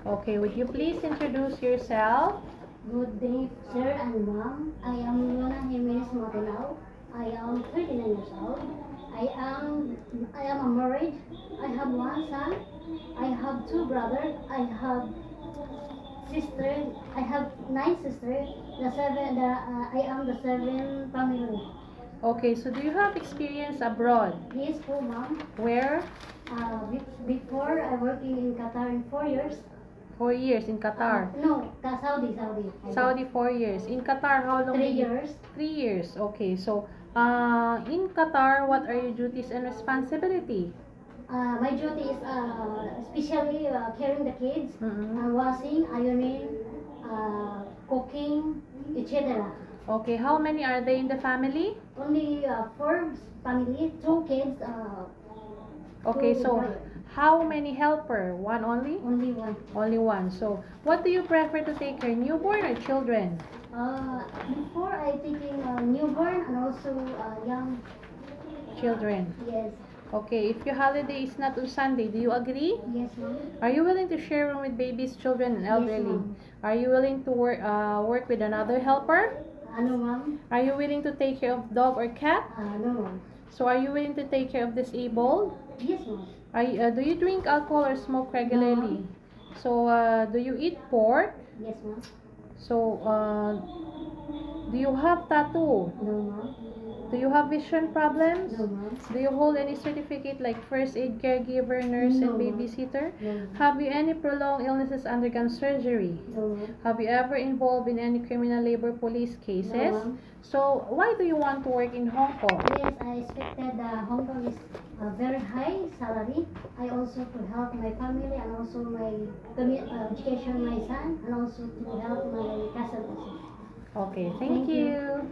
Okay, would you please introduce yourself? Good day, sir and ma'am. I am Luna Jimenez Matinao. I am 39 years old. I am a married. I have one son. I have two brothers. I have sister. I have 9 sisters. I am the seven family. Okay, so do you have experience abroad? Yes, po, ma'am. Where? Before I working in Qatar in 4 years. 4 years in Qatar. No, Saudi. Saudi 4 years. In Qatar, how long? 3 years. 3 years. Okay, so in Qatar, what are your duties and responsibility? My duty is especially caring the kids, Mm-mm. washing, ironing, cooking, etc. Okay, how many are they in the family? Only 4 family, 2 kids, Okay, two so boys. how many helper? One only? Only one. Only one. So, what do you prefer to take care, newborn or children? Before I taking newborn and also young. Children. Yes. Okay, if your holiday is not on Sunday, do you agree? Yes, ma'am. Are you willing to share room with babies, children, and elderly? ma'am. Are you willing to work with another helper? No, ma'am. Are you willing to take care of dog or cat? No, ma'am. So, are you willing to take care of disabled? Yes, ma'am. Do you drink alcohol or smoke regularly? No. So, do you eat pork? Yes, ma'am. So, do you have tattoo? No, ma'am. Do you have vision problems? No, ma'am. Do you hold any certificate like first aid caregiver, nurse, No, and ma'am. babysitter? No, ma'am. Have you any prolonged illnesses undergone surgery? No, ma'am. Have you ever involved in any criminal labor police cases? No, ma'am. So, why do you want to work in Hong Kong? Yes, I expected Hong Kong is a very high salary. I also to help my family and also my education, my son, and also to help my cousin also. Okay, thank Thank you. you.